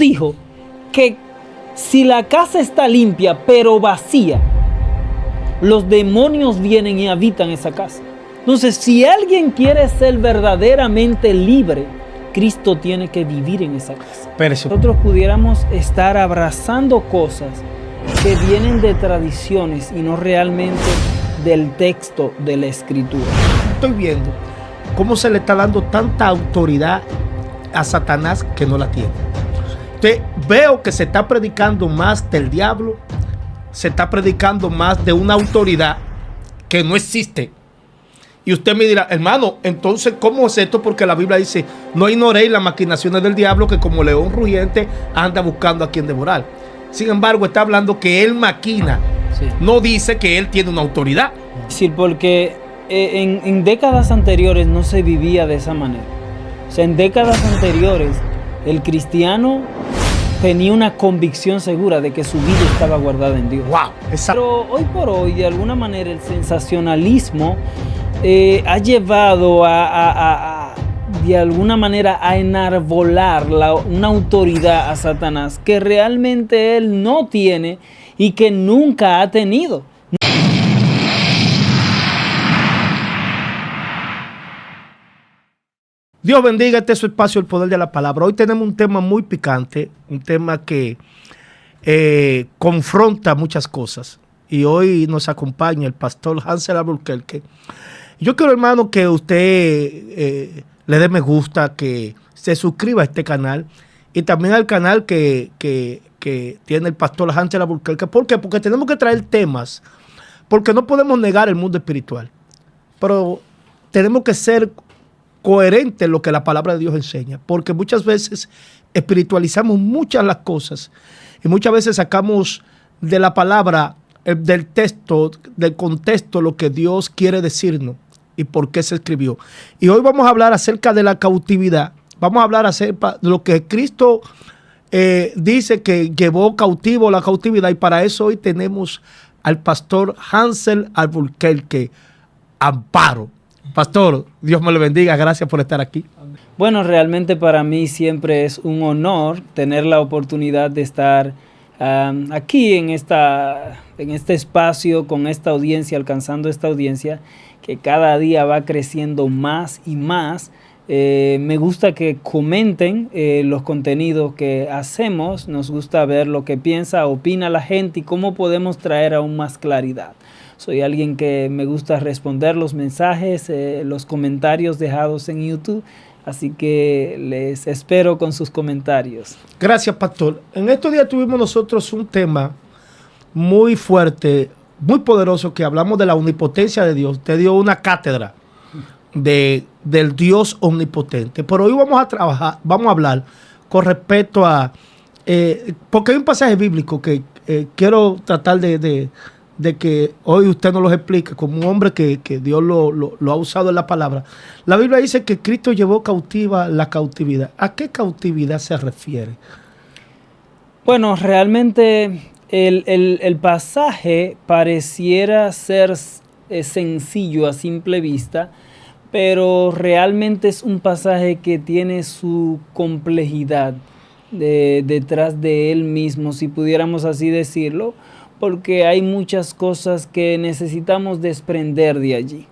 dijo que si la casa está limpia pero vacía, los demonios vienen y habitan esa casa. Entonces, si alguien quiere ser verdaderamente libre, Cristo tiene que vivir en esa casa. Pero eso, Nosotros pudiéramos estar abrazando cosas que vienen de tradiciones y no realmente del texto de la Escritura. estoy viendo cómo se le está dando tanta autoridad a Satanás que no la tiene. Entonces, veo que se está predicando más del diablo, se está predicando más de una autoridad que no existe. Y usted me dirá, hermano, entonces, ¿cómo es esto? Porque la Biblia dice, no ignoréis las maquinaciones del diablo, que como león rugiente anda buscando a quien devorar. Sin embargo, está hablando que él maquina. Sí. No dice que él tiene una autoridad. Sí, porque en décadas anteriores no se vivía de esa manera. O sea, en décadas anteriores el cristiano tenía una convicción segura de que su vida estaba guardada en Dios. ¡Wow! Pero hoy por hoy, de alguna manera, el sensacionalismo ha llevado de alguna manera a enarbolar una autoridad a Satanás que realmente él no tiene y que nunca ha tenido. Dios bendiga este su espacio, el poder de la palabra. Hoy tenemos un tema muy picante, un tema que confronta muchas cosas. Y hoy nos acompaña el pastor Hansel Alburquerque. Yo quiero, hermano, que usted le dé me gusta, que se suscriba a este canal y también al canal que tiene el pastor Hansel Alburquerque. ¿Por qué? Porque tenemos que traer temas, porque no podemos negar el mundo espiritual, pero tenemos que ser coherente en lo que la palabra de Dios enseña, porque muchas veces espiritualizamos muchas las cosas y muchas veces sacamos de la palabra, del texto, del contexto, lo que Dios quiere decirnos y por qué se escribió. Y hoy vamos a hablar acerca de la cautividad. Vamos a hablar acerca de lo que Cristo dice que llevó cautivo la cautividad, y para eso hoy tenemos al pastor Hansel Alburquerque Amparo. Pastor, Dios me lo bendiga, gracias por estar aquí. Bueno, realmente para mí siempre es un honor tener la oportunidad de estar aquí en este espacio, con esta audiencia, alcanzando esta audiencia que cada día va creciendo más y más. Me gusta que comenten los contenidos que hacemos, nos gusta ver lo que piensa, opina la gente y cómo podemos traer aún más claridad. Soy alguien que me gusta responder los mensajes, los comentarios dejados en YouTube, así que les espero con sus comentarios. Gracias, pastor. En estos días tuvimos nosotros un tema muy fuerte, muy poderoso, que hablamos de la omnipotencia de Dios. Usted dio una cátedra del Dios omnipotente. Pero hoy vamos a hablar con respecto a... porque hay un pasaje bíblico que quiero tratar de que hoy usted nos lo explique como un hombre que Dios lo ha usado en la palabra. La Biblia dice que Cristo llevó cautiva la cautividad. ¿A qué cautividad se refiere? Bueno, realmente el pasaje pareciera ser sencillo a simple vista, pero realmente es un pasaje que tiene su complejidad detrás de él mismo, si pudiéramos así decirlo, porque hay muchas cosas que necesitamos desprender de allí.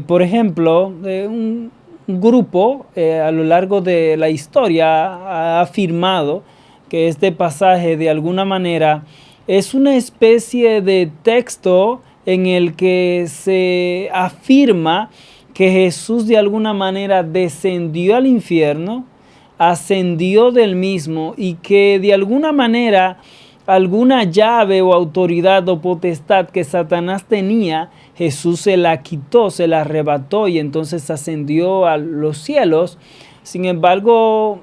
Por ejemplo, un grupo a lo largo de la historia ha afirmado que este pasaje de alguna manera es una especie de texto en el que se afirma que Jesús de alguna manera descendió al infierno, ascendió del mismo y que de alguna manera alguna llave o autoridad o potestad que Satanás tenía, Jesús se la quitó, se la arrebató y entonces ascendió a los cielos. Sin embargo,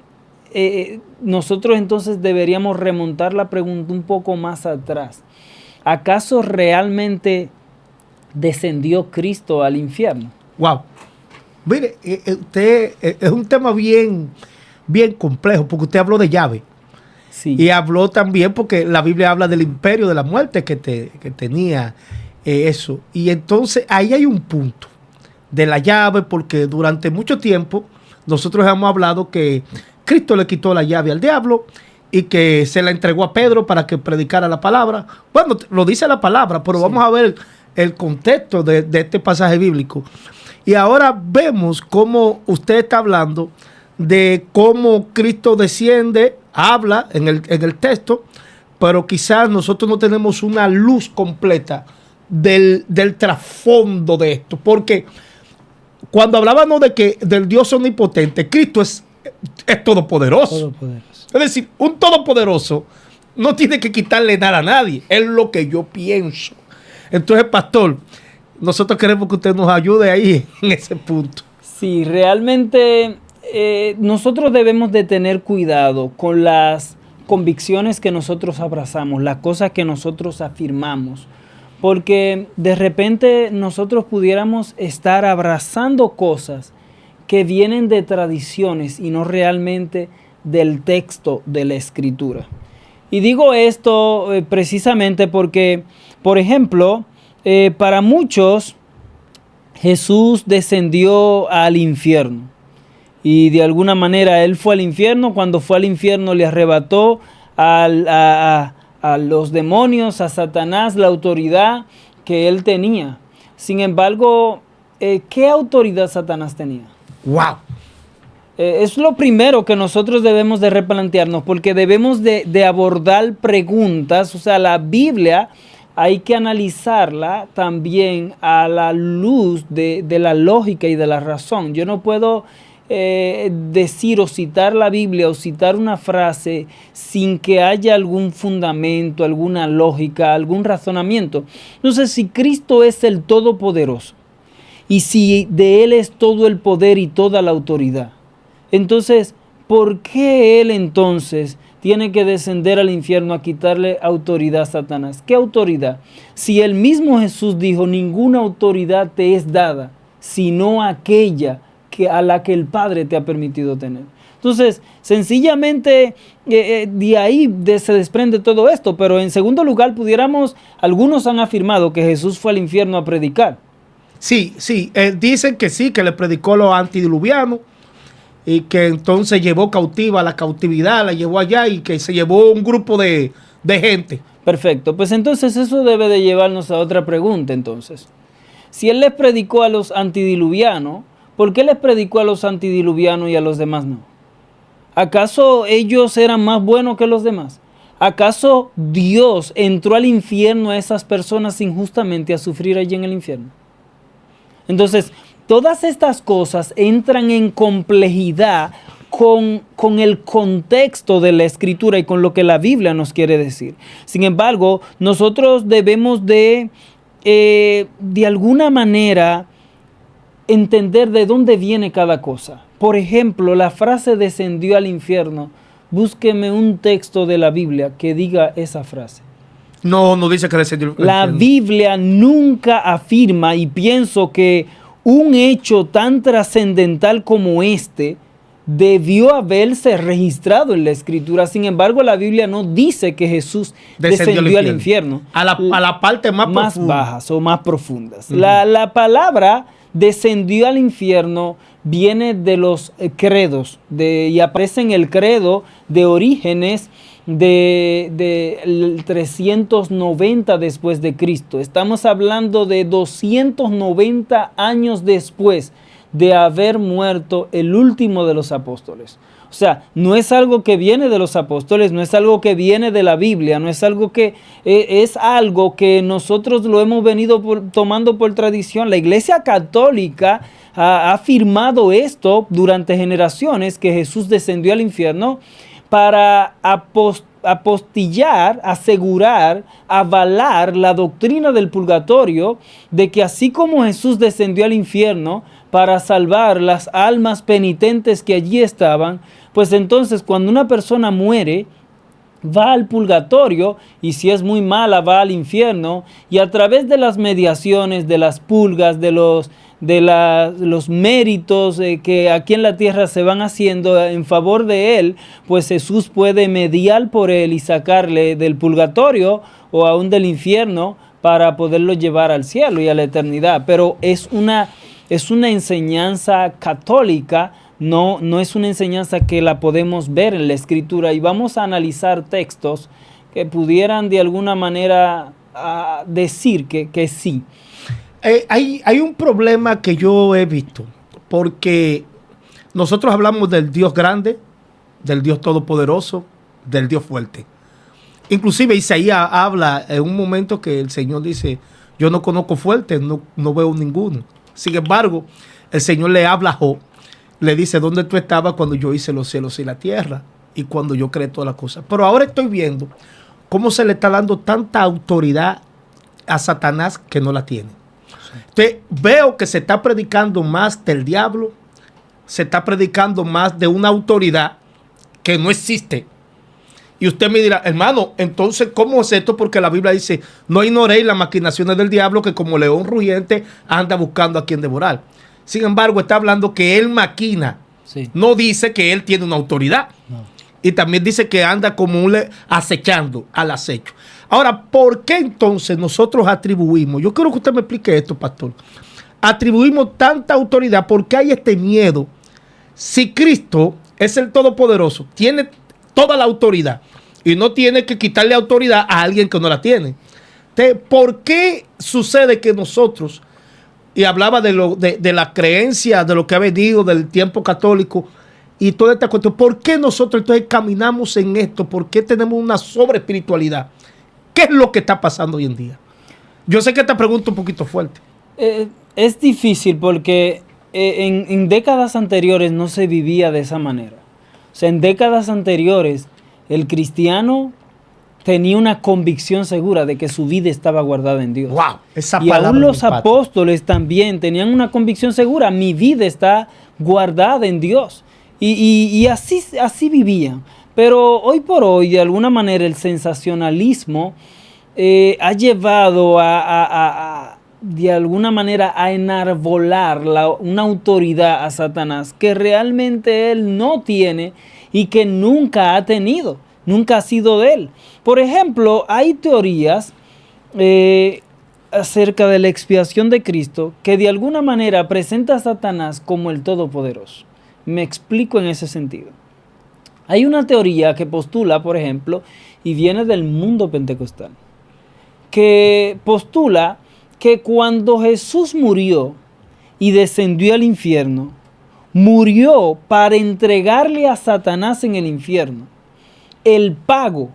nosotros entonces deberíamos remontar la pregunta un poco más atrás. ¿Acaso realmente descendió Cristo al infierno? Wow. Mire, usted es un tema bien complejo, porque usted habló de llave. Sí. Y habló también porque la Biblia habla del imperio de la muerte que tenía eso. Y entonces ahí hay un punto de la llave, porque durante mucho tiempo nosotros hemos hablado que Cristo le quitó la llave al diablo y que se la entregó a Pedro para que predicara la palabra. Bueno, lo dice la palabra, pero sí, vamos a ver el contexto de este pasaje bíblico. Y ahora vemos cómo usted está hablando de cómo Cristo desciende, habla en el texto, pero quizás nosotros no tenemos una luz completa del trasfondo de esto. Porque cuando hablábamos del Dios omnipotente, Cristo es todopoderoso. Es decir, un todopoderoso no tiene que quitarle nada a nadie. Es lo que yo pienso. Entonces, pastor, nosotros queremos que usted nos ayude ahí en ese punto. Sí, realmente nosotros debemos de tener cuidado con las convicciones que nosotros abrazamos, las cosas que nosotros afirmamos, porque de repente nosotros pudiéramos estar abrazando cosas que vienen de tradiciones y no realmente del texto de la Escritura. Y digo esto precisamente porque, por ejemplo, para muchos Jesús descendió al infierno y de alguna manera Él fue al infierno. Cuando fue al infierno le arrebató a los demonios, a Satanás, la autoridad que Él tenía. Sin embargo, ¿qué autoridad Satanás tenía? ¡Wow! Es lo primero que nosotros debemos de replantearnos, porque debemos de abordar preguntas. O sea, la Biblia hay que analizarla también a la luz de la lógica y de la razón. Yo no puedo decir o citar la Biblia o citar una frase sin que haya algún fundamento, alguna lógica, algún razonamiento. Entonces, si Cristo es el Todopoderoso y si de Él es todo el poder y toda la autoridad, entonces, ¿por qué Él entonces tiene que descender al infierno a quitarle autoridad a Satanás? ¿Qué autoridad? Si el mismo Jesús dijo, ninguna autoridad te es dada, sino aquella a la que el Padre te ha permitido tener. Entonces, sencillamente, de ahí se desprende todo esto. Pero en segundo lugar, algunos han afirmado que Jesús fue al infierno a predicar. Sí, dicen que sí, que le predicó a los antidiluvianos, y que entonces llevó cautiva la cautividad, la llevó allá y que se llevó un grupo de gente. Perfecto, pues entonces eso debe de llevarnos a otra pregunta entonces. Si Él les predicó a los antidiluvianos, ¿por qué les predicó a los antidiluvianos y a los demás no? ¿Acaso ellos eran más buenos que los demás? ¿Acaso Dios entró al infierno a esas personas injustamente a sufrir allí en el infierno? Entonces, todas estas cosas entran en complejidad con el contexto de la Escritura y con lo que la Biblia nos quiere decir. Sin embargo, nosotros debemos de alguna manera entender de dónde viene cada cosa. Por ejemplo, la frase descendió al infierno. Búsqueme un texto de la Biblia que diga esa frase. No dice que descendió al infierno. La Biblia nunca afirma, y pienso que un hecho tan trascendental como este debió haberse registrado en la Escritura. Sin embargo, la Biblia no dice que Jesús descendió al infierno. A la parte más bajas o más profundas. La palabra descendió al infierno viene de los credos y aparece en el credo de Orígenes del 390 después de Cristo. Estamos hablando de 290 años después de haber muerto el último de los apóstoles. O sea, no es algo que viene de los apóstoles, no es algo que viene de la Biblia, no es algo que es algo que nosotros lo hemos venido tomando por tradición. La Iglesia Católica ha afirmado esto durante generaciones, que Jesús descendió al infierno para apostillar, asegurar, avalar la doctrina del purgatorio, de que así como Jesús descendió al infierno para salvar las almas penitentes que allí estaban, pues entonces cuando una persona muere, va al purgatorio, y si es muy mala va al infierno, y a través de las mediaciones, de las purgas, de los méritos que aquí en la tierra se van haciendo en favor de él, pues Jesús puede mediar por él y sacarle del purgatorio o aún del infierno para poderlo llevar al cielo y a la eternidad. Pero es una enseñanza católica no es una enseñanza que la podemos ver en la Escritura, y vamos a analizar textos que pudieran de alguna manera decir que sí. Hay un problema que yo he visto, porque nosotros hablamos del Dios grande, del Dios todopoderoso, del Dios fuerte. Inclusive Isaías habla en un momento que el Señor dice, yo no conozco fuerte, no veo ninguno. Sin embargo, el Señor le habla a Job, le dice, ¿dónde tú estabas cuando yo hice los cielos y la tierra? Y cuando yo creé todas las cosas. Pero ahora estoy viendo cómo se le está dando tanta autoridad a Satanás que no la tiene. Entonces, veo que se está predicando más del diablo, se está predicando más de una autoridad que no existe. Y usted me dirá, hermano, entonces, ¿cómo es esto? Porque la Biblia dice, no ignoréis las maquinaciones del diablo, que como león rugiente anda buscando a quien devorar. Sin embargo, está hablando que él maquina. Sí. No dice que él tiene una autoridad. No. Y también dice que anda como acechando, al acecho. Ahora, ¿por qué entonces nosotros atribuimos? Yo quiero que usted me explique esto, pastor. Atribuimos tanta autoridad, ¿por qué hay este miedo? Si Cristo es el Todopoderoso, tiene toda la autoridad y no tiene que quitarle autoridad a alguien que no la tiene. Entonces, ¿por qué sucede que nosotros, y hablaba de la creencia, de lo que ha venido del tiempo católico y toda esta cuestión, ¿por qué nosotros entonces caminamos en esto? ¿Por qué tenemos una sobreespiritualidad? ¿Qué es lo que está pasando hoy en día? Yo sé que esta pregunta es un poquito fuerte. Es difícil porque en décadas anteriores no se vivía de esa manera. O sea, en décadas anteriores el cristiano tenía una convicción segura de que su vida estaba guardada en Dios. Wow, esa y palabra aún los apóstoles también tenían una convicción segura, mi vida está guardada en Dios. Y así vivían. Pero hoy por hoy, de alguna manera, el sensacionalismo ha llevado de alguna manera a enarbolar una autoridad a Satanás que realmente él no tiene y que nunca ha tenido, nunca ha sido de él. Por ejemplo, hay teorías acerca de la expiación de Cristo que de alguna manera presenta a Satanás como el Todopoderoso. Me explico en ese sentido. Hay una teoría que postula, por ejemplo, y viene del mundo pentecostal, que postula que cuando Jesús murió y descendió al infierno, murió para entregarle a Satanás en el infierno el pago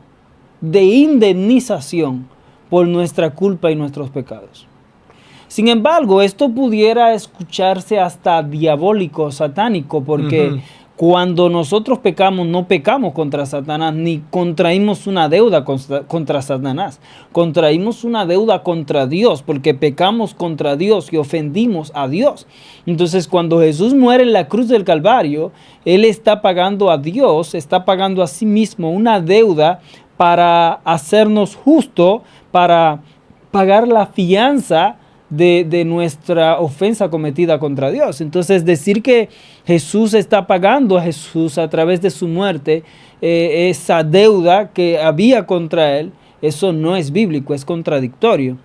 de indemnización por nuestra culpa y nuestros pecados. Sin embargo, esto pudiera escucharse hasta diabólico, satánico, porque cuando nosotros pecamos, no pecamos contra Satanás, ni contraímos una deuda contra Satanás. Contraímos una deuda contra Dios, porque pecamos contra Dios y ofendimos a Dios. Entonces, cuando Jesús muere en la cruz del Calvario, Él está pagando a Dios, está pagando a sí mismo una deuda para hacernos justo, para pagar la fianza de nuestra ofensa cometida contra Dios. Entonces, decir que Jesús está pagando a Jesús a través de su muerte esa deuda que había contra él, eso no es bíblico, es contradictorio.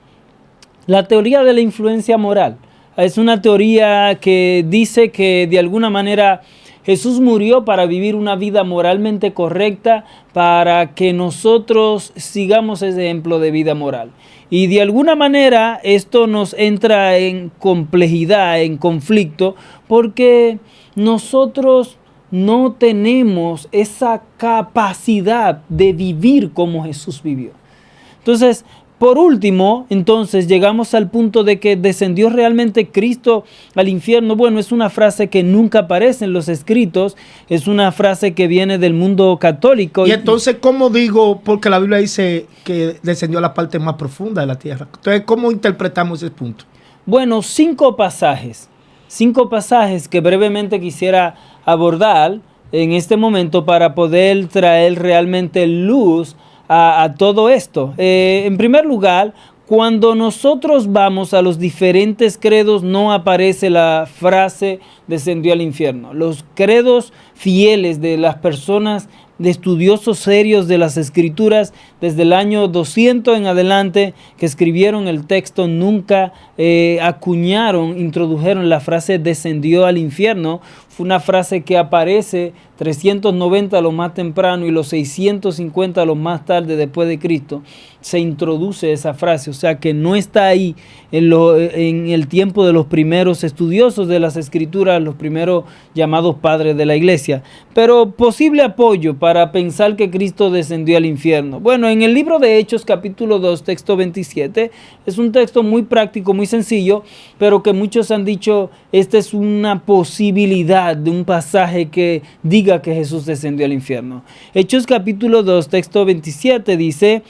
La teoría de la influencia moral es una teoría que dice que de alguna manera Jesús murió para vivir una vida moralmente correcta, para que nosotros sigamos ese ejemplo de vida moral. Y de alguna manera esto nos entra en complejidad, en conflicto, porque nosotros no tenemos esa capacidad de vivir como Jesús vivió. Entonces, por último, entonces llegamos al punto de que descendió realmente Cristo al infierno. Bueno, es una frase que nunca aparece en los escritos, es una frase que viene del mundo católico. Y entonces, ¿cómo digo? Porque la Biblia dice que descendió a la parte más profunda de la tierra. Entonces, ¿cómo interpretamos ese punto? Bueno, cinco pasajes que brevemente quisiera abordar en este momento para poder traer realmente luz a todo esto. En primer lugar, cuando nosotros vamos a los diferentes credos, no aparece la frase descendió al infierno. Los credos fieles de las personas, de estudiosos serios de las escrituras, desde el año 200 en adelante, que escribieron el texto, nunca introdujeron la frase descendió al infierno. fue una frase que aparece 390 lo más temprano y los 650 lo más tarde después de Cristo. Se introduce esa frase, o sea que no está ahí en el tiempo de los primeros estudiosos de las Escrituras, los primeros llamados padres de la iglesia. Pero posible apoyo para pensar que Cristo descendió al infierno. Bueno, en el libro de Hechos capítulo 2, texto 27, es un texto muy práctico, muy sencillo, pero que muchos han dicho, esta es una posibilidad de un pasaje que diga que Jesús descendió al infierno. Hechos capítulo 2, texto 27 dice: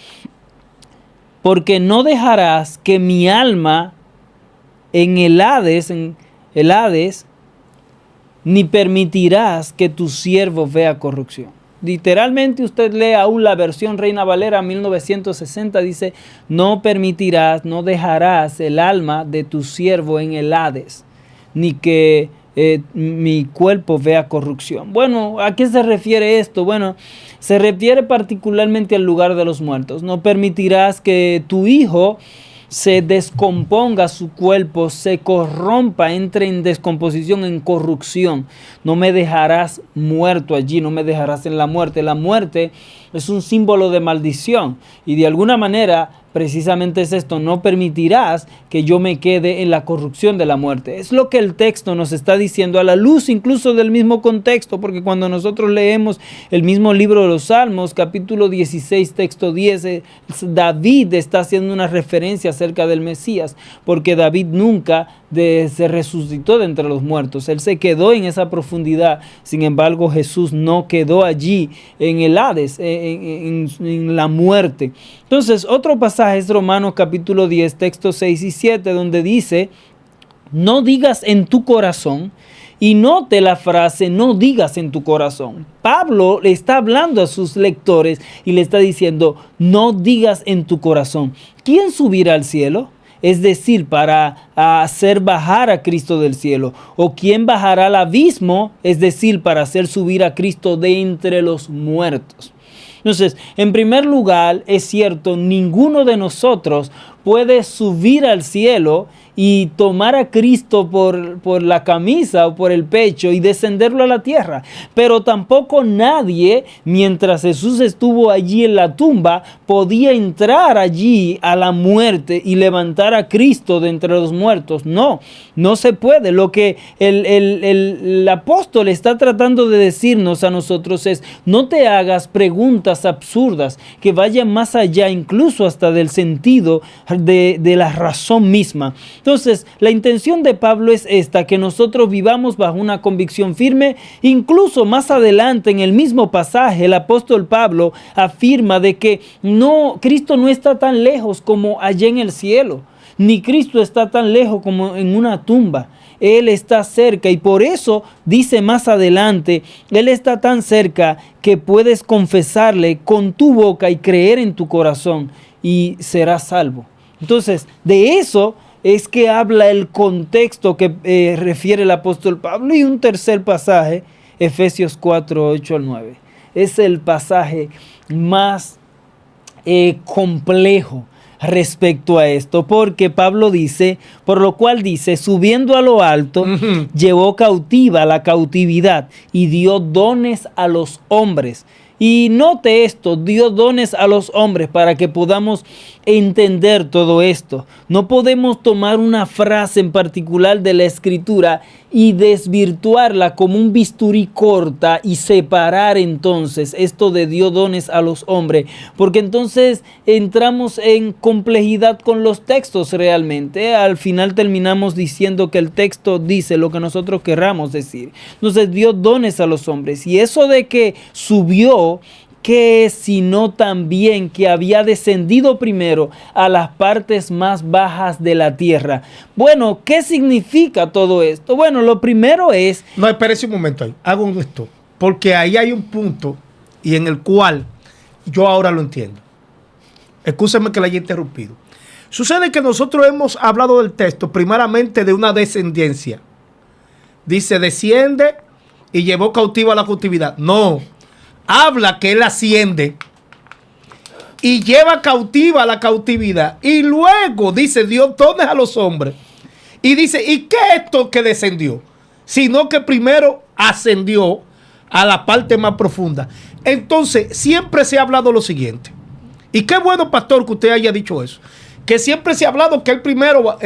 porque no dejarás que mi alma en el Hades, ni permitirás que tu siervo vea corrupción. Literalmente usted lee aún la versión Reina Valera 1960, dice: no permitirás, no dejarás el alma de tu siervo en el Hades, ni que mi cuerpo vea corrupción. Bueno, ¿a qué se refiere esto? Bueno, se refiere particularmente al lugar de los muertos. No permitirás que tu hijo se descomponga su cuerpo, se corrompa, entre en descomposición, en corrupción. No me dejarás muerto allí, no me dejarás en la muerte. La muerte es un símbolo de maldición y de alguna manera precisamente es esto: no permitirás que yo me quede en la corrupción de la muerte. Es lo que el texto nos está diciendo a la luz incluso del mismo contexto, porque cuando nosotros leemos el mismo libro de los Salmos, capítulo 16, texto 10, David está haciendo una referencia acerca del Mesías, porque David nunca se resucitó de entre los muertos, él se quedó en esa profundidad. Sin embargo, Jesús no quedó allí en el Hades, en la muerte. Entonces, otro pasaje es Romanos capítulo 10, textos 6 y 7, donde dice: no digas en tu corazón. Y note la frase: no digas en tu corazón. Pablo le está hablando a sus lectores y le está diciendo: no digas en tu corazón. ¿Quién subirá al cielo? Es decir, para hacer bajar a Cristo del cielo. ¿O quién bajará al abismo? Es decir, para hacer subir a Cristo de entre los muertos. Entonces, en primer lugar, es cierto, ninguno de nosotros puede subir al cielo y tomar a Cristo por la camisa o por el pecho y descenderlo a la tierra. Pero tampoco nadie, mientras Jesús estuvo allí en la tumba, podía entrar allí a la muerte y levantar a Cristo de entre los muertos. No, no se puede. Lo que el apóstol está tratando de decirnos a nosotros es: no te hagas preguntas absurdas que vayan más allá, incluso hasta del sentido de la razón misma. Entonces, la intención de Pablo es esta: que nosotros vivamos bajo una convicción firme. Incluso más adelante en el mismo pasaje, el apóstol Pablo afirma de que Cristo no está tan lejos como allá en el cielo, ni Cristo está tan lejos como en una tumba. Él está cerca, y por eso dice más adelante: Él está tan cerca que puedes confesarle con tu boca y creer en tu corazón y serás salvo. Entonces, de eso es que habla el contexto que refiere el apóstol Pablo. Y un tercer pasaje, Efesios 4, 8 al 9. Es el pasaje más complejo respecto a esto, porque Pablo dice: por lo cual dice, subiendo a lo alto, llevó cautiva la cautividad y dio dones a los hombres. Y note esto: dio dones a los hombres, para que podamos entender todo esto. No podemos tomar una frase en particular de la Escritura y desvirtuarla como un bisturí corta y separar entonces esto de dio dones a los hombres, porque entonces entramos en complejidad con los textos realmente. Al final terminamos diciendo que el texto dice lo que nosotros querramos decir. Entonces dio dones a los hombres, y eso de que subió, ¿qué es sino también que había descendido primero a las partes más bajas de la tierra? Bueno, ¿qué significa todo esto? Bueno, lo primero es... No, espérese un momento ahí. Hago esto, porque ahí hay un punto y en el cual yo ahora lo entiendo. Excúseme que la haya interrumpido. Sucede que nosotros hemos hablado del texto primeramente de una descendencia. Dice: desciende y llevó cautiva la cautividad. No. Habla que él asciende y lleva cautiva la cautividad. Y luego dice: dio dones a los hombres. Y dice: ¿y qué es esto que descendió? Sino que primero ascendió a la parte más profunda. Entonces, siempre se ha hablado lo siguiente. Y qué bueno, pastor, que usted haya dicho eso. Que siempre se ha hablado que el primero,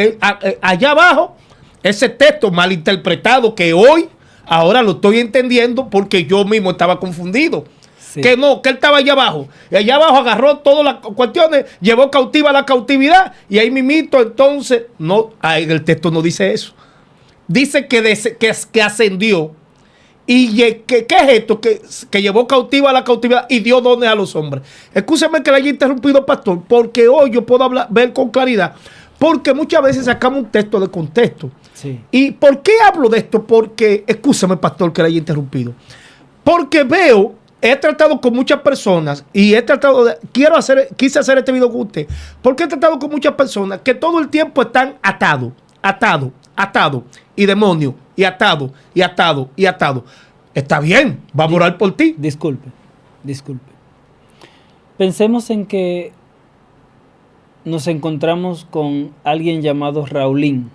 allá abajo, ese texto malinterpretado que hoy, ahora lo estoy entendiendo porque yo mismo estaba confundido. Sí. Que no, que él estaba allá abajo. Y allá abajo agarró todas las cuestiones, llevó cautiva la cautividad. Y ahí mismito, entonces, no, el texto no dice eso. Dice que ascendió. ¿Y qué es esto? Que llevó cautiva a la cautividad y dio dones a los hombres. Escúcheme que le haya interrumpido, pastor, porque hoy yo puedo ver con claridad. Porque muchas veces sacamos un texto de contexto. Sí. ¿Y por qué hablo de esto? Porque, escúchame, pastor, que le haya interrumpido. Porque he tratado con muchas personas y quise hacer este video con usted. Porque he tratado con muchas personas que todo el tiempo están atados. Y demonio, y atado. Está bien, vamos a orar por ti. Disculpe. Pensemos en que nos encontramos con alguien llamado Raulín.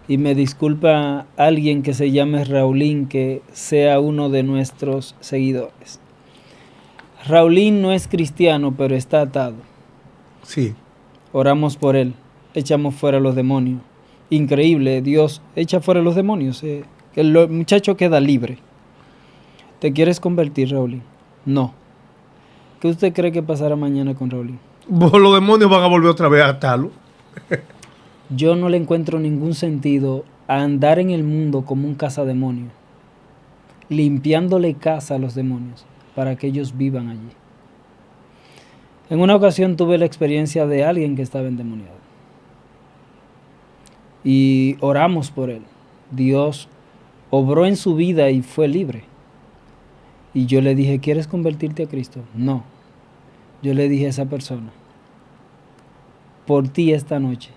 Y me disculpa alguien que se llame Raulín, que sea uno de nuestros seguidores. Raulín no es cristiano, pero está atado. Sí. Oramos por él, echamos fuera los demonios. Increíble, Dios echa fuera los demonios. El muchacho queda libre. ¿Te quieres convertir, Raulín? No. ¿Qué usted cree que pasará mañana con Raulín? Los demonios van a volver otra vez a atarlo. Yo no le encuentro ningún sentido a andar en el mundo como un cazademonio, limpiándole casa a los demonios para que ellos vivan allí. En una ocasión tuve la experiencia de alguien que estaba endemoniado. Y oramos por él. Dios obró en su vida y fue libre. Y yo le dije, ¿quieres convertirte a Cristo? No. Yo le dije a esa persona, por ti esta noche,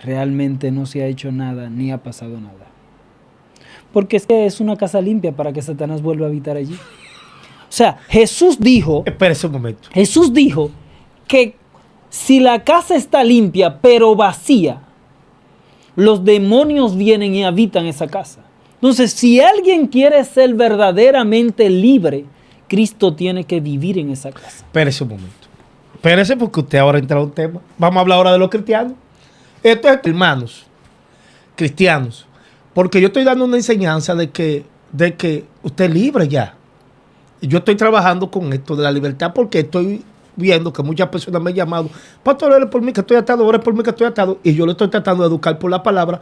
realmente no se ha hecho nada ni ha pasado nada. Porque es una casa limpia para que Satanás vuelva a habitar allí. O sea, Jesús dijo... Espérese un momento. Jesús dijo que si la casa está limpia pero vacía, los demonios vienen y habitan esa casa. Entonces, si alguien quiere ser verdaderamente libre, Cristo tiene que vivir en esa casa. Espérese un momento. Espérese porque usted ahora entra a un tema. Vamos a hablar ahora de los cristianos. Esto es, hermanos, cristianos. Porque yo estoy dando una enseñanza de que usted es libre ya. Yo estoy trabajando con esto de la libertad porque estoy viendo que muchas personas me han llamado, pastor, ore por mí que estoy atado, ore por mí que estoy atado, y yo le estoy tratando de educar por la palabra,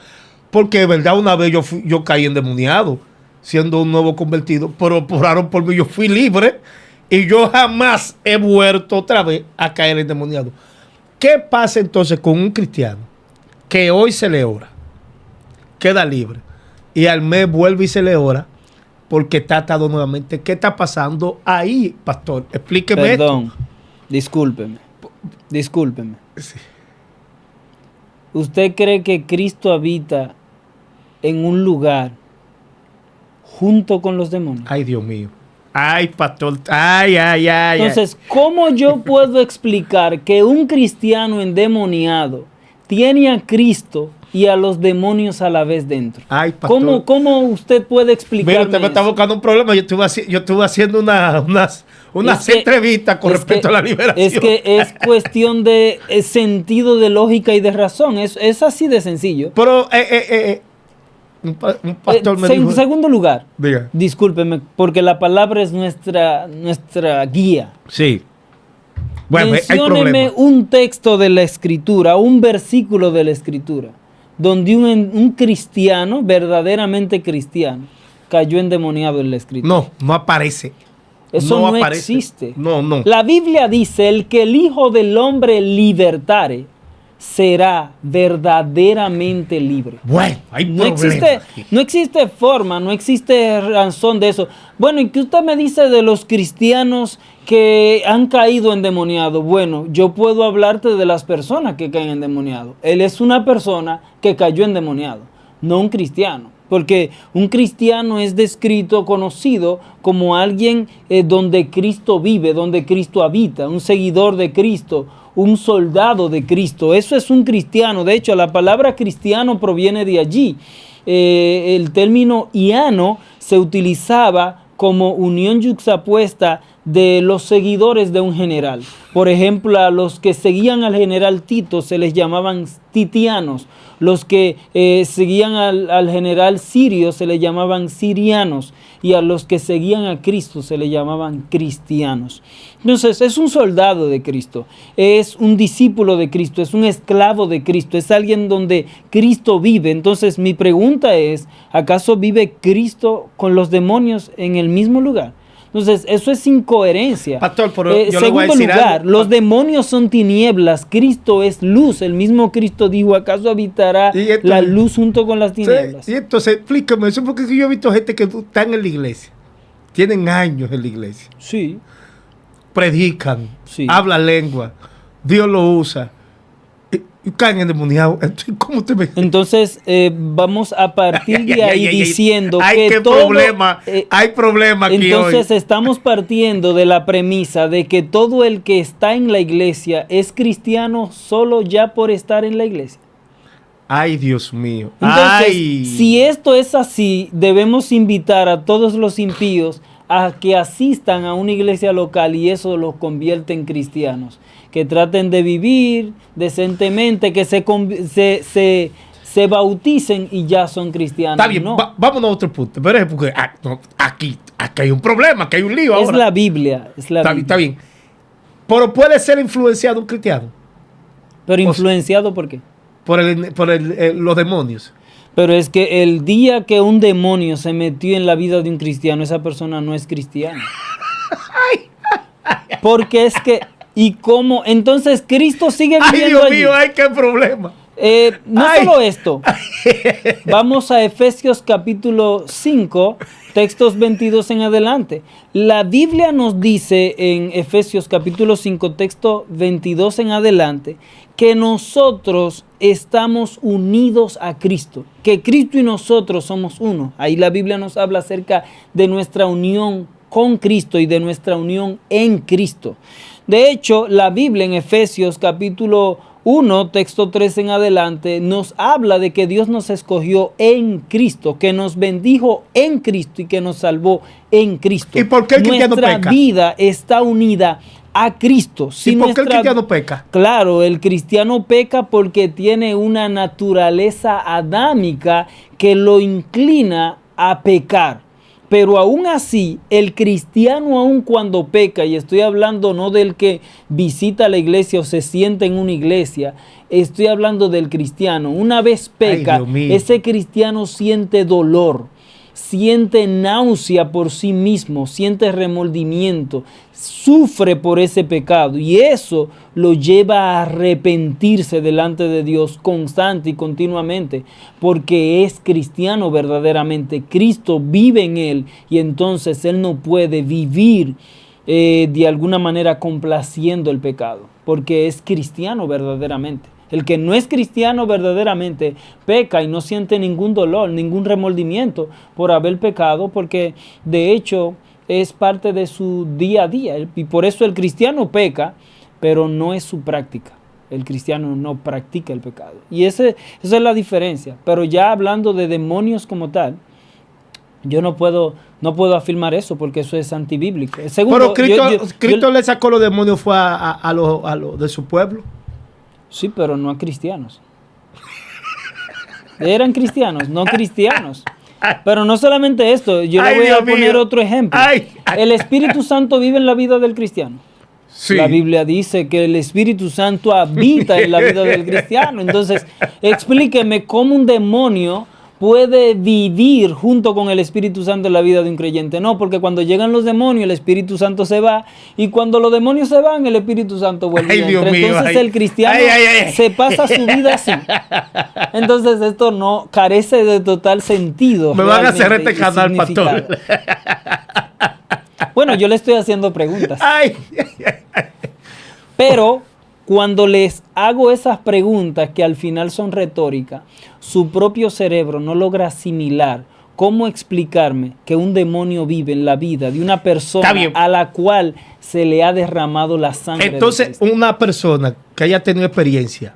porque de verdad una vez yo caí endemoniado, siendo un nuevo convertido, pero oraron por mí, yo fui libre, y yo jamás he vuelto otra vez a caer endemoniado. ¿Qué pasa entonces con un cristiano que hoy se le ora, queda libre, y al mes vuelve y se le ora, porque está atado nuevamente? ¿Qué está pasando ahí, pastor? Explíqueme. Perdón. Esto. Discúlpeme. Sí. ¿Usted cree que Cristo habita en un lugar junto con los demonios? Ay, Dios mío. Ay, pastor. Ay. Entonces, ¿cómo yo puedo explicar que un cristiano endemoniado tiene a Cristo y a los demonios a la vez dentro? Ay, pastor. ¿Cómo usted puede explicar? Mira, usted me está buscando un problema. Yo estuve haciendo unas entrevistas con respecto a la liberación. Es que es cuestión de sentido de lógica y de razón. Es así de sencillo. Pero un pastor me dijo... En segundo lugar, diga. Discúlpeme, porque la palabra es nuestra guía. Sí. Bueno, mencióneme un texto de la Escritura, un versículo de la Escritura, donde un cristiano, verdaderamente cristiano, cayó endemoniado en la Escritura. No aparece. Eso no existe. No. La Biblia dice, el que el Hijo del Hombre libertare, será verdaderamente libre. Bueno, hay problema. No existe forma, no existe razón de eso. Bueno, ¿y qué usted me dice de los cristianos que han caído endemoniados? Bueno, yo puedo hablarte de las personas que caen endemoniados. Él es una persona que cayó endemoniado, no un cristiano. Porque un cristiano es descrito, conocido como alguien donde Cristo vive, donde Cristo habita, un seguidor de Cristo, un soldado de Cristo. Eso es un cristiano. De hecho, la palabra cristiano proviene de allí. el término iano se utilizaba como unión yuxtapuesta de los seguidores de un general. Por ejemplo, a los que seguían al general Tito se les llamaban titianos. Los que seguían al general Sirio se les llamaban sirianos. Y a los que seguían a Cristo se les llamaban cristianos. Entonces, es un soldado de Cristo, es un discípulo de Cristo, es un esclavo de Cristo, es alguien donde Cristo vive. Entonces, mi pregunta es, ¿acaso vive Cristo con los demonios en el mismo lugar? Entonces, eso es incoherencia. Pastor, pero yo le voy a segundo decir lugar, algo. los demonios son tinieblas, Cristo es luz. El mismo Cristo dijo, ¿acaso habitará la luz junto con las tinieblas? Y entonces, explícame eso, porque yo he visto gente que están en la iglesia, tienen años en la iglesia, Sí. predican, Sí. hablan lengua, Dios lo usa, y caen endemoniados. ¿Cómo te ves? Entonces, vamos a partir de ahí diciendo hay que hay problema aquí entonces hoy. estamos partiendo de la premisa de que todo el que está en la iglesia es cristiano solo ya por estar en la iglesia. Ay, Dios mío. Entonces, Ay. si esto es así, debemos invitar a todos los impíos a que asistan a una iglesia local y eso los convierte en cristianos. Que traten de vivir decentemente, que se bauticen y ya son cristianos. Está bien, no. Vámonos a otro punto. Pero es porque aquí hay un problema, aquí hay un lío ahora. Es la Biblia. Está bien. Pero puede ser influenciado un cristiano. Pero influenciado ¿por qué? Por los demonios. Pero es que el día que un demonio se metió en la vida de un cristiano, esa persona no es cristiana. Porque es que, ¿y cómo? Entonces Cristo sigue viviendo Ay, Dios allí. mío, ay, qué problema. No solo esto. Vamos a Efesios capítulo 5, textos 22 en adelante. La Biblia nos dice en Efesios capítulo 5, texto 22 en adelante, que nosotros estamos unidos a Cristo, que Cristo y nosotros somos uno. Ahí la Biblia nos habla acerca de nuestra unión con Cristo y de nuestra unión en Cristo. De hecho, la Biblia en Efesios capítulo 1, texto 3 en adelante, nos habla de que Dios nos escogió en Cristo, que nos bendijo en Cristo y que nos salvó en Cristo. ¿Y por qué el cristiano peca? Nuestra vida está unida a Cristo. ¿Y por qué el cristiano peca? Claro, el cristiano peca porque tiene una naturaleza adámica que lo inclina a pecar. Pero aún así, el cristiano aun cuando peca, y estoy hablando no del que visita la iglesia o se sienta en una iglesia, estoy hablando del cristiano. Una vez peca, ese cristiano siente dolor, siente náusea por sí mismo, siente remordimiento, sufre por ese pecado y eso lo lleva a arrepentirse delante de Dios constante y continuamente porque es cristiano verdaderamente. Cristo vive en él y entonces él no puede vivir de alguna manera complaciendo el pecado porque es cristiano verdaderamente. El que no es cristiano verdaderamente peca y no siente ningún dolor, ningún remordimiento por haber pecado, porque de hecho es parte de su día a día. Y por eso el cristiano peca, pero no es su práctica. El cristiano no practica el pecado. Y esa es la diferencia. Pero ya hablando de demonios como tal, yo no puedo afirmar eso porque eso es antibíblico. Segundo, pero Cristo le sacó los demonios fue a los de su pueblo. Sí, pero no a cristianos. Eran cristianos, no cristianos. Pero no solamente esto, yo le voy a poner otro ejemplo. El Espíritu Santo vive en la vida del cristiano. Sí. La Biblia dice que el Espíritu Santo habita en la vida del cristiano. Entonces, explíqueme cómo un demonio puede vivir junto con el Espíritu Santo en la vida de un creyente. No, porque cuando llegan los demonios, el Espíritu Santo se va, y cuando los demonios se van, el Espíritu Santo vuelve y entra. Entonces el cristiano se pasa su vida así. Entonces esto no carece de total sentido. Me van a hacer este canal, pastor. Bueno, yo le estoy haciendo preguntas. Pero cuando les hago esas preguntas que al final son retóricas, su propio cerebro no logra asimilar cómo explicarme que un demonio vive en la vida de una persona a la cual se le ha derramado la sangre. Entonces, una persona que haya tenido experiencia,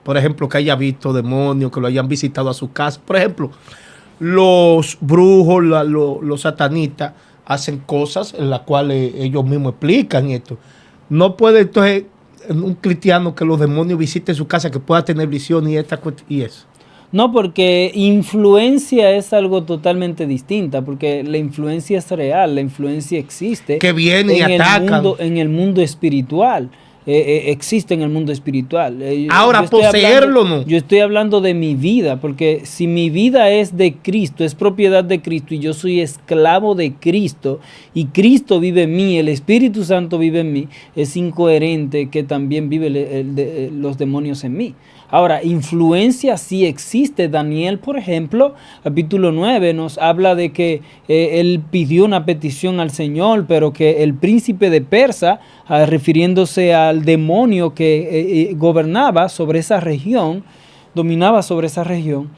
por ejemplo, que haya visto demonios, que lo hayan visitado a su casa. Por ejemplo, los brujos, los satanistas hacen cosas en las cuales ellos mismos explican esto. No puede entonces un cristiano que los demonios visiten su casa, que pueda tener visión y eso. No, porque influencia es algo totalmente distinta, porque la influencia es real, la influencia existe. Que viene y atacan. En el mundo espiritual. Existe en el mundo espiritual. Ahora, poseerlo no. Yo estoy hablando de mi vida, porque si mi vida es de Cristo, es propiedad de Cristo, y yo soy esclavo de Cristo, y Cristo vive en mí, el Espíritu Santo vive en mí, es incoherente que también vive los demonios en mí. Ahora, influencia sí existe. Daniel, por ejemplo, capítulo 9, nos habla de que él pidió una petición al Señor, pero que el príncipe de Persa, refiriéndose al demonio que gobernaba sobre esa región, dominaba sobre esa región,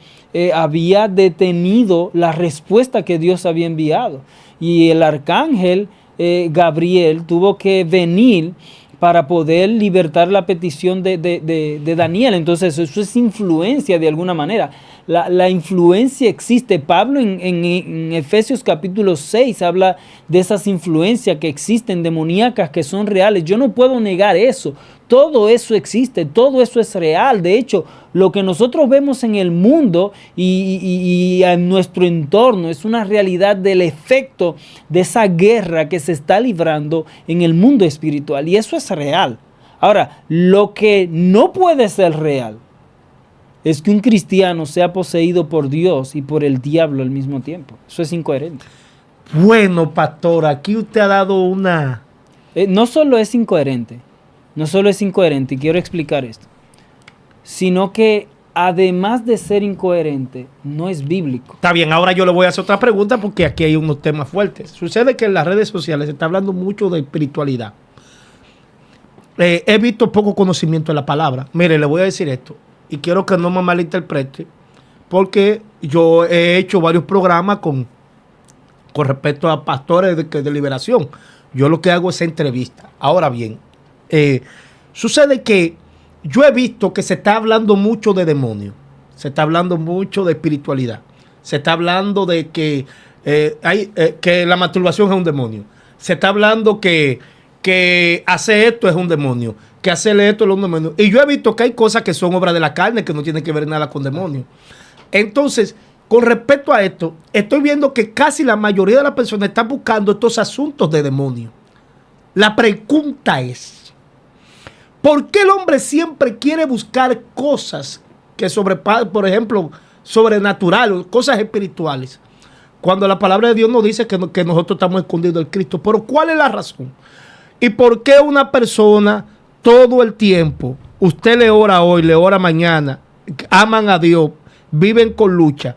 había detenido la respuesta que Dios había enviado. Y el arcángel Gabriel tuvo que venir para poder libertar la petición de Daniel. Entonces eso es influencia de alguna manera. La influencia existe. Pablo en Efesios capítulo 6 habla de esas influencias que existen, demoníacas, que son reales. Yo no puedo negar eso. Todo eso existe, todo eso es real. De hecho, lo que nosotros vemos en el mundo y en nuestro entorno es una realidad del efecto de esa guerra que se está librando en el mundo espiritual. Y eso es real. Ahora, lo que no puede ser real es que un cristiano sea poseído por Dios y por el diablo al mismo tiempo. Eso es incoherente. Bueno, pastor, aquí usted ha dado una... No solo es incoherente, y quiero explicar esto, sino que además de ser incoherente, no es bíblico. Está bien, ahora yo le voy a hacer otra pregunta porque aquí hay unos temas fuertes. Sucede que en las redes sociales se está hablando mucho de espiritualidad. He visto poco conocimiento de la palabra. Mire, le voy a decir esto, y quiero que no me malinterprete, porque yo he hecho varios programas con respecto a pastores de liberación. Yo lo que hago es entrevista. Ahora bien, sucede que yo he visto que se está hablando mucho de demonios, se está hablando mucho de espiritualidad, se está hablando de que, que la masturbación es un demonio, se está hablando que hacer esto es un demonio, que hacerle esto es un demonio. Y yo he visto que hay cosas que son obras de la carne, que no tienen que ver nada con demonios. Entonces, con respecto a esto, estoy viendo que casi la mayoría de las personas están buscando estos asuntos de demonios. La pregunta es, ¿por qué el hombre siempre quiere buscar cosas que sobrepasan, por ejemplo, sobrenatural, cosas espirituales, cuando la palabra de Dios nos dice que nosotros estamos escondidos en Cristo? Pero ¿cuál es la razón? ¿Y por qué una persona todo el tiempo, usted le ora hoy, le ora mañana, aman a Dios, viven con lucha,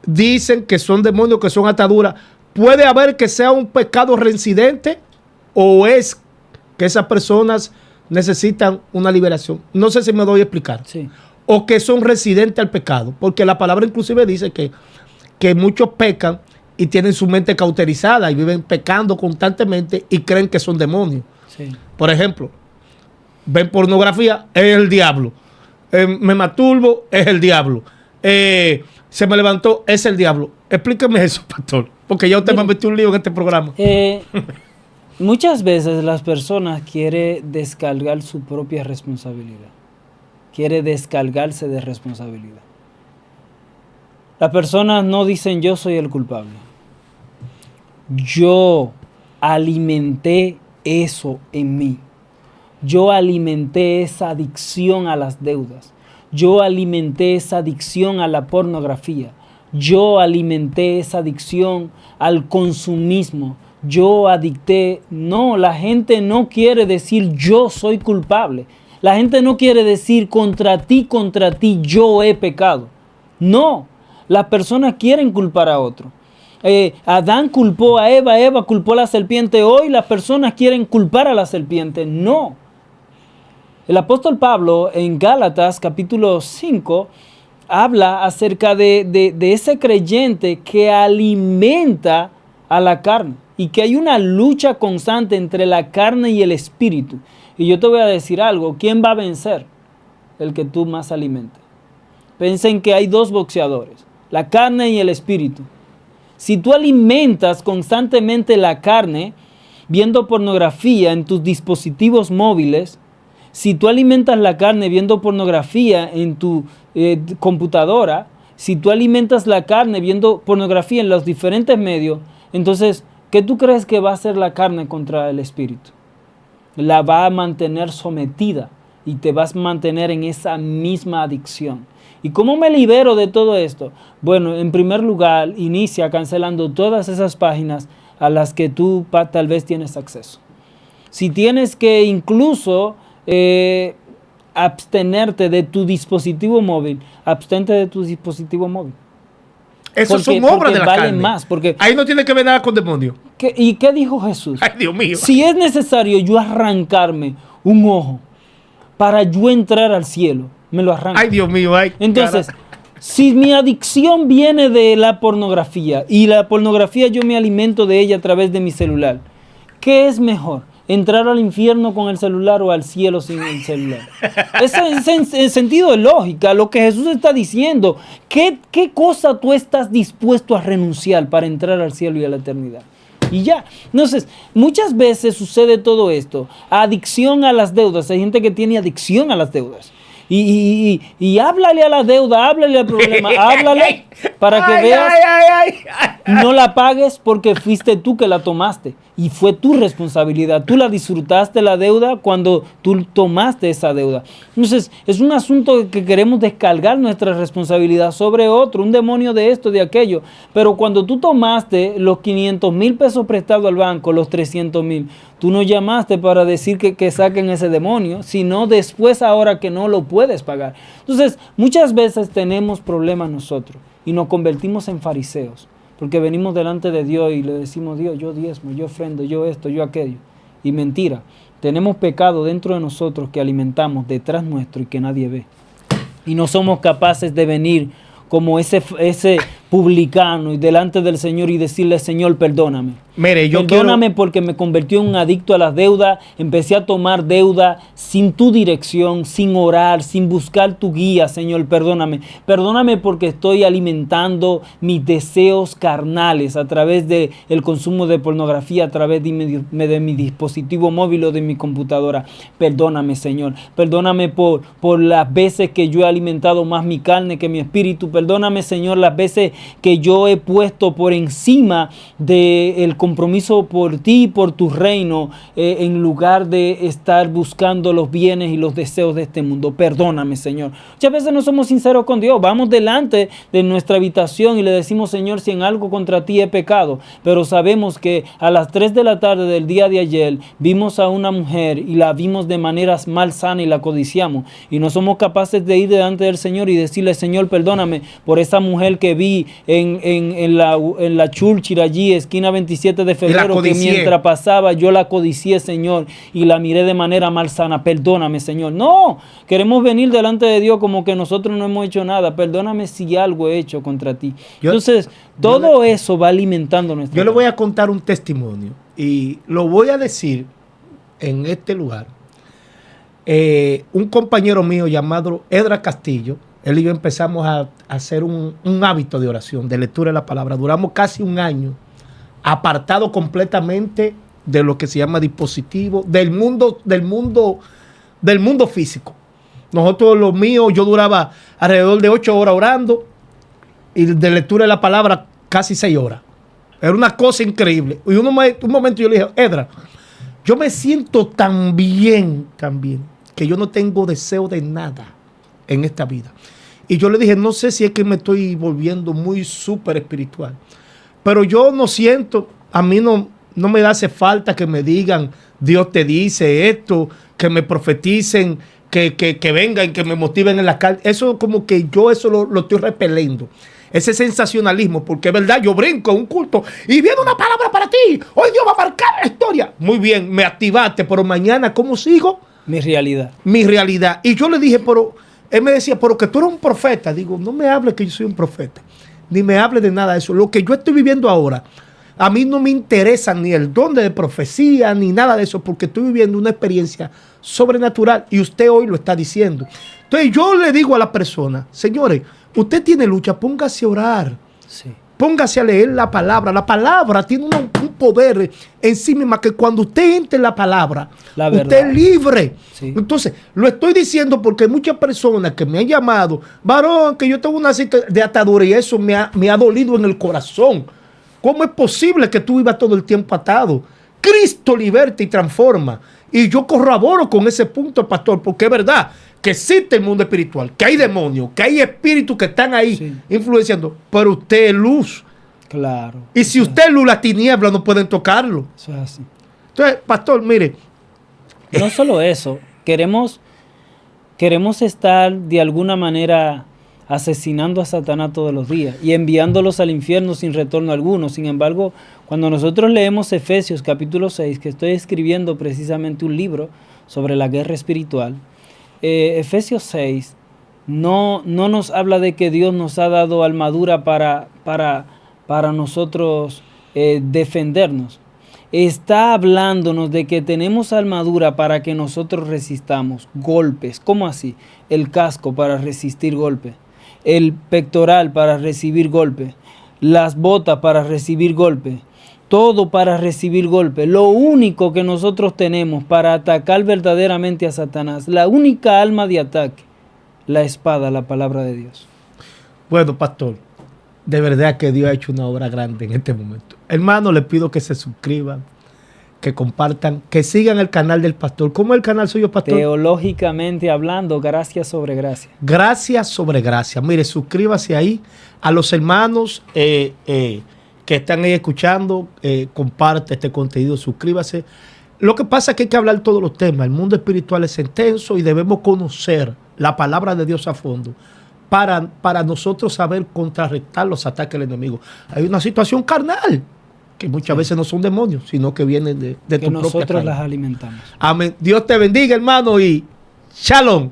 dicen que son demonios, que son ataduras? ¿Puede haber que sea un pecado reincidente o es que esas personas necesitan una liberación? No sé si me doy a explicar. Sí. O que son residentes al pecado, porque la palabra inclusive dice que muchos pecan y tienen su mente cauterizada y viven pecando constantemente y creen que son demonios. Sí. Por ejemplo, ven pornografía, es el diablo. Me masturbo, es el diablo. Se me levantó, es el diablo. Explíqueme eso, pastor, porque ya usted me ha metido un lío en este programa. Muchas veces las personas quieren descargar su propia responsabilidad. Quiere descargarse de responsabilidad. Las personas no dicen yo soy el culpable. Yo alimenté eso en mí. Yo alimenté esa adicción a las deudas. Yo alimenté esa adicción a la pornografía. Yo alimenté esa adicción al consumismo. Yo adicté. No, la gente no quiere decir yo soy culpable. La gente no quiere decir contra ti, yo he pecado. No, las personas quieren culpar a otro. Adán culpó a Eva, Eva culpó a la serpiente. Hoy las personas quieren culpar a la serpiente. No. El apóstol Pablo en Gálatas capítulo 5 habla acerca de ese creyente que alimenta a la carne y que hay una lucha constante entre la carne y el espíritu. Y yo te voy a decir algo, ¿quién va a vencer? el que tú más alimentes. Piensen que hay dos boxeadores, la carne y el espíritu. Si tú alimentas constantemente la carne, viendo pornografía en tus dispositivos móviles, si tú alimentas la carne viendo pornografía en tu computadora, si tú alimentas la carne viendo pornografía en los diferentes medios, entonces, ¿qué tú crees que va a hacer la carne contra el espíritu? La va a mantener sometida y te vas a mantener en esa misma adicción. ¿Y cómo me libero de todo esto? Bueno, en primer lugar, inicia cancelando todas esas páginas a las que tú tal vez tienes acceso. Si tienes que incluso abstenerte de tu dispositivo móvil, abstente de tu dispositivo móvil. Eso son obras de la valen carne. Más, porque ahí no tiene que ver nada con demonios. ¿Y qué dijo Jesús? Ay, Dios mío. Si es necesario yo arrancarme un ojo para yo entrar al cielo, me lo arranco. Ay, Dios mío. Ay, entonces, cara. si mi adicción viene de la pornografía y la pornografía yo me alimento de ella a través de mi celular, ¿qué es mejor? ¿Entrar al infierno con el celular o al cielo sin el celular? Eso es en sentido de lógica, lo que Jesús está diciendo. ¿Qué cosa tú estás dispuesto a renunciar para entrar al cielo y a la eternidad? Y ya. Entonces, muchas veces sucede todo esto. Adicción a las deudas. Hay gente que tiene adicción a las deudas. Y háblale a la deuda, háblale al problema, háblale para que veas, no la pagues porque fuiste tú que la tomaste y fue tu responsabilidad. Tú la disfrutaste la deuda cuando tú tomaste esa deuda. Entonces, es un asunto que queremos descargar nuestra responsabilidad sobre otro, un demonio de esto, de aquello. Pero cuando tú tomaste los 500,000 pesos prestados al banco, los 300,000, tú no llamaste para decir que saquen ese demonio, sino después ahora que no lo puedes pagar. Entonces, muchas veces tenemos problemas nosotros y nos convertimos en fariseos, porque venimos delante de Dios y le decimos, Dios, yo diezmo, yo ofrendo, yo esto, yo aquello. Y mentira, tenemos pecado dentro de nosotros que alimentamos detrás nuestro y que nadie ve. Y no somos capaces de venir como ese publicano y delante del Señor y decirle, Señor, perdóname. Mire, Perdóname porque me convirtió en un adicto a las deudas, empecé a tomar deuda sin tu dirección, sin orar, sin buscar tu guía, Señor, perdóname. Perdóname porque estoy alimentando mis deseos carnales a través del consumo de pornografía, a través de mi dispositivo móvil o de mi computadora. Perdóname, Señor. Perdóname por las veces que yo he alimentado más mi carne que mi espíritu. Perdóname, Señor, las veces que yo he puesto por encima del compromiso por ti y por tu reino, en lugar de estar buscando los bienes y los deseos de este mundo. Perdóname, Señor. Muchas veces no somos sinceros con Dios. Vamos delante de nuestra habitación y le decimos, Señor, si en algo contra ti he pecado. Pero sabemos que a las 3 de la tarde del día de ayer vimos a una mujer y la vimos de maneras malsana y la codiciamos. Y no somos capaces de ir delante del Señor y decirle, Señor, perdóname por esa mujer que vi en la Churchill allí, esquina 27 de febrero, que mientras pasaba yo la codicié, Señor, y la miré de manera malsana. Perdóname, Señor. No, queremos venir delante de Dios como que nosotros no hemos hecho nada. Perdóname si algo he hecho contra ti. Entonces, todo eso va alimentando nuestra vida. Yo le voy a contar un testimonio y lo voy a decir en este lugar. Un compañero mío llamado Edra Castillo, él y yo empezamos a hacer un hábito de oración, de lectura de la palabra. Duramos casi un año apartado completamente de lo que se llama dispositivo, del mundo físico. Nosotros, lo mío, yo duraba alrededor de 8 horas orando y de lectura de la palabra casi 6 horas. Era una cosa increíble. Y un momento yo le dije, Edra, yo me siento tan bien, que yo no tengo deseo de nada en esta vida. Y yo le dije, no sé si es que me estoy volviendo muy súper espiritual, pero yo no siento, a mí no me hace falta que me digan, Dios te dice esto, que me profeticen, que vengan, que me motiven en la calle. Eso como que yo eso lo estoy repeliendo. Ese sensacionalismo, porque es verdad, yo brinco a un culto y viene una palabra para ti. Hoy Dios va a marcar la historia. Muy bien, me activaste, pero mañana, ¿cómo sigo? Mi realidad. Mi realidad. Y yo le dije, pero él me decía, pero que tú eres un profeta. Digo, no me hables que yo soy un profeta, ni me hables de nada de eso. Lo que yo estoy viviendo ahora, a mí no me interesa ni el don de profecía, ni nada de eso, porque estoy viviendo una experiencia sobrenatural. Y usted hoy lo está diciendo. Entonces yo le digo a la persona, señores, usted tiene lucha, póngase a orar. Sí. Póngase a leer la palabra. La palabra tiene un poder en sí misma que cuando usted entre en la palabra, usted es libre. Sí. Entonces, lo estoy diciendo porque hay muchas personas que me han llamado, varón, que yo tengo una situación de atadura y eso me ha dolido en el corazón. ¿Cómo es posible que tú vivas todo el tiempo atado? Cristo liberta y transforma. Y yo corroboro con ese punto, pastor, porque es verdad que existe el mundo espiritual, que hay demonios, que hay espíritus que están ahí influenciando, pero usted es luz. Claro. Y si usted es luz, las tinieblas no pueden tocarlo. Eso es así. Entonces, pastor, mire. No solo eso, queremos estar de alguna manera asesinando a Satanás todos los días y enviándolos al infierno sin retorno alguno. Sin embargo, cuando nosotros leemos Efesios capítulo 6, que estoy escribiendo precisamente un libro sobre la guerra espiritual, Efesios 6 no nos habla de que Dios nos ha dado armadura para nosotros defendernos. Está hablándonos de que tenemos armadura para que nosotros resistamos golpes. ¿Cómo así? El casco para resistir golpes, el pectoral para recibir golpes, las botas para recibir golpes, todo para recibir golpes. Lo único que nosotros tenemos para atacar verdaderamente a Satanás, la única arma de ataque, la espada, la palabra de Dios. Bueno, pastor, de verdad que Dios ha hecho una obra grande en este momento. Hermano, les pido que se suscriban, que compartan, que sigan el canal del pastor. ¿Cómo es el canal suyo, pastor? Teológicamente hablando, gracia sobre gracia. Gracia sobre gracia. Mire, suscríbase ahí. A los hermanos que están ahí escuchando, comparte este contenido, suscríbase. Lo que pasa es que hay que hablar todos los temas. El mundo espiritual es intenso y debemos conocer la palabra de Dios a fondo para nosotros saber contrarrestar los ataques del enemigo. Hay una situación carnal que muchas veces no son demonios, sino que vienen de tu propia carne. Que nosotros las alimentamos. Amén. Dios te bendiga, hermano, y shalom.